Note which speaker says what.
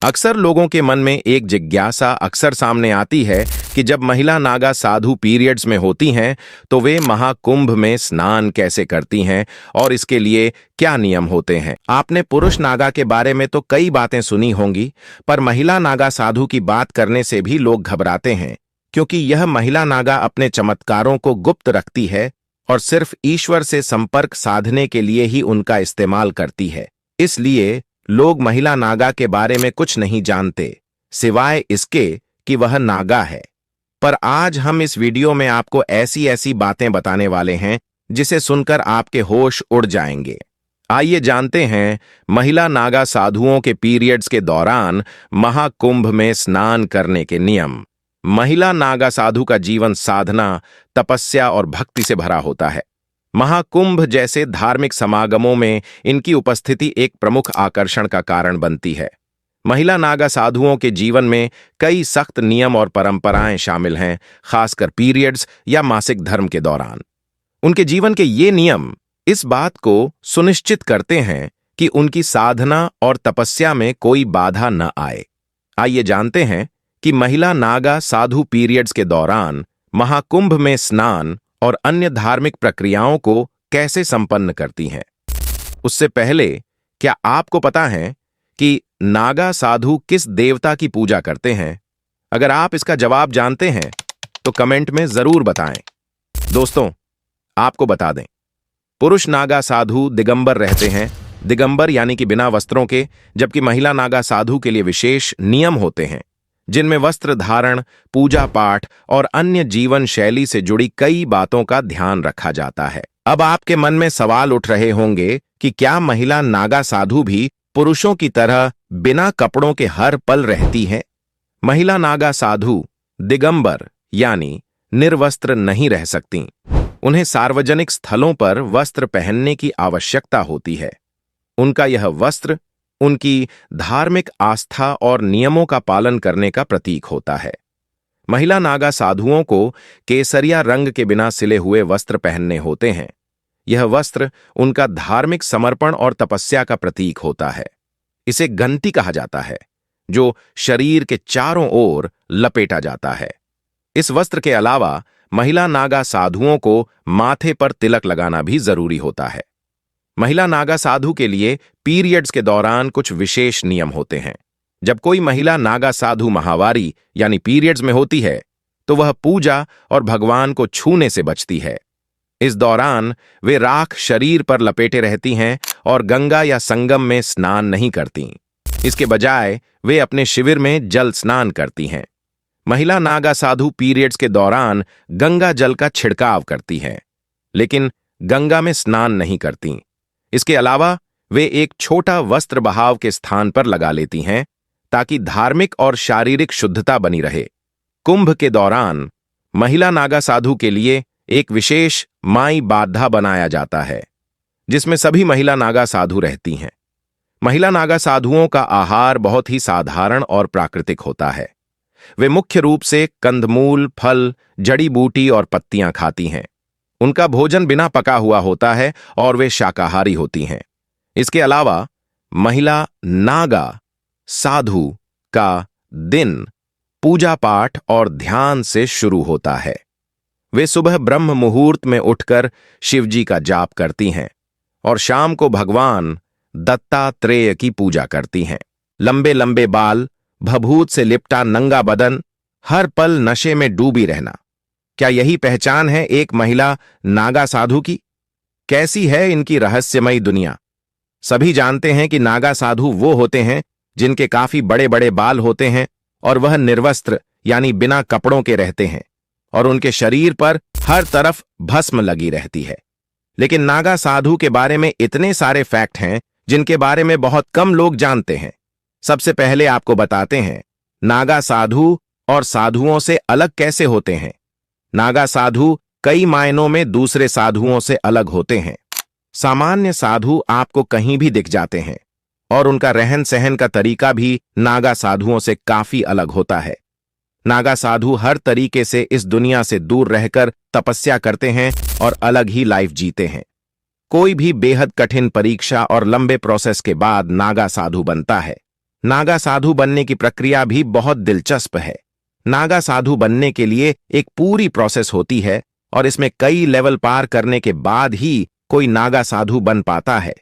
Speaker 1: अक्सर लोगों के मन में एक जिज्ञासा अक्सर सामने आती है कि जब महिला नागा साधु पीरियड्स में होती हैं तो वे महाकुंभ में स्नान कैसे करती हैं और इसके लिए क्या नियम होते हैं। आपने पुरुष नागा के बारे में तो कई बातें सुनी होंगी, पर महिला नागा साधु की बात करने से भी लोग घबराते हैं, क्योंकि यह महिला नागा अपने चमत्कारों को गुप्त रखती है और सिर्फ ईश्वर से संपर्क साधने के लिए ही उनका इस्तेमाल करती है। इसलिए लोग महिला नागा के बारे में कुछ नहीं जानते, सिवाय इसके कि वह नागा है। पर आज हम इस वीडियो में आपको ऐसी ऐसी बातें बताने वाले हैं जिसे सुनकर आपके होश उड़ जाएंगे। आइए जानते हैं महिला नागा साधुओं के पीरियड्स के दौरान महाकुंभ में स्नान करने के नियम। महिला नागा साधु का जीवन साधना, तपस्या और भक्ति से भरा होता है। महाकुंभ जैसे धार्मिक समागमों में इनकी उपस्थिति एक प्रमुख आकर्षण का कारण बनती है। महिला नागा साधुओं के जीवन में कई सख्त नियम और परंपराएं शामिल हैं, खासकर पीरियड्स या मासिक धर्म के दौरान। उनके जीवन के ये नियम इस बात को सुनिश्चित करते हैं कि उनकी साधना और तपस्या में कोई बाधा न आए। आइए जानते हैं कि महिला नागा साधु पीरियड्स के दौरान महाकुंभ में स्नान और अन्य धार्मिक प्रक्रियाओं को कैसे संपन्न करती हैं। उससे पहले, क्या आपको पता है कि नागा साधु किस देवता की पूजा करते हैं? अगर आप इसका जवाब जानते हैं तो कमेंट में जरूर बताएं। दोस्तों, आपको बता दें, पुरुष नागा साधु दिगंबर रहते हैं। दिगंबर यानी कि बिना वस्त्रों के, जबकि महिला नागा साधु के लिए विशेष नियम होते हैं, जिनमें वस्त्र धारण, पूजा पाठ और अन्य जीवन शैली से जुड़ी कई बातों का ध्यान रखा जाता है। अब आपके मन में सवाल उठ रहे होंगे कि क्या महिला नागा साधु भी पुरुषों की तरह बिना कपड़ों के हर पल रहती हैं? महिला नागा साधु दिगंबर यानी निर्वस्त्र नहीं रह सकती। उन्हें सार्वजनिक स्थलों पर वस्त्र पहनने की आवश्यकता होती है। उनका यह वस्त्र उनकी धार्मिक आस्था और नियमों का पालन करने का प्रतीक होता है। महिला नागा साधुओं को केसरिया रंग के बिना सिले हुए वस्त्र पहनने होते हैं। यह वस्त्र उनका धार्मिक समर्पण और तपस्या का प्रतीक होता है। इसे गंती कहा जाता है, जो शरीर के चारों ओर लपेटा जाता है। इस वस्त्र के अलावा महिला नागा साधुओं को माथे पर तिलक लगाना भी जरूरी होता है। महिला नागा साधु के लिए पीरियड्स के दौरान कुछ विशेष नियम होते हैं। जब कोई महिला नागा साधु माहवारी यानी पीरियड्स में होती है तो वह पूजा और भगवान को छूने से बचती है। इस दौरान वे राख शरीर पर लपेटे रहती हैं और गंगा या संगम में स्नान नहीं करती। इसके बजाय वे अपने शिविर में जल स्नान करती हैं। महिला नागा साधु पीरियड्स के दौरान गंगा जल का छिड़काव करती हैं, लेकिन गंगा में स्नान नहीं करती। इसके अलावा वे एक छोटा वस्त्र बहाव के स्थान पर लगा लेती हैं ताकि धार्मिक और शारीरिक शुद्धता बनी रहे। कुंभ के दौरान महिला नागा साधु के लिए एक विशेष माई बाधा बनाया जाता है, जिसमें सभी महिला नागा साधु रहती हैं। महिला नागा साधुओं का आहार बहुत ही साधारण और प्राकृतिक होता है। वे मुख्य रूप से कंदमूल, फल, जड़ी बूटी और पत्तियां खाती हैं। उनका भोजन बिना पका हुआ होता है और वे शाकाहारी होती हैं। इसके अलावा महिला नागा साधु का दिन पूजा पाठ और ध्यान से शुरू होता है। वे सुबह ब्रह्म मुहूर्त में उठकर शिवजी का जाप करती हैं और शाम को भगवान दत्तात्रेय की पूजा करती हैं। लंबे लंबे बाल, भभूत से लिपटा नंगा बदन, हर पल नशे में डूबी रहना, क्या यही पहचान है एक महिला नागा साधु की? कैसी है इनकी रहस्यमयी दुनिया? सभी जानते हैं कि नागा साधु वो होते हैं जिनके काफी बड़े बड़े बाल होते हैं और वह निर्वस्त्र यानी बिना कपड़ों के रहते हैं और उनके शरीर पर हर तरफ भस्म लगी रहती है। लेकिन नागा साधु के बारे में इतने सारे फैक्ट हैं जिनके बारे में बहुत कम लोग जानते हैं। सबसे पहले आपको बताते हैं नागा साधु और साधुओं से अलग कैसे होते हैं। नागा साधु कई मायनों में दूसरे साधुओं से अलग होते हैं। सामान्य साधु आपको कहीं भी दिख जाते हैं और उनका रहन सहन का तरीका भी नागा साधुओं से काफी अलग होता है। नागा साधु हर तरीके से इस दुनिया से दूर रहकर तपस्या करते हैं और अलग ही लाइफ जीते हैं। कोई भी बेहद कठिन परीक्षा और लंबे प्रोसेस के बाद नागा साधु बनता है। नागा साधु बनने की प्रक्रिया भी बहुत दिलचस्प है। नागा साधु बनने के लिए एक पूरी प्रोसेस होती है और इसमें कई लेवल पार करने के बाद ही कोई नागा साधु बन पाता है।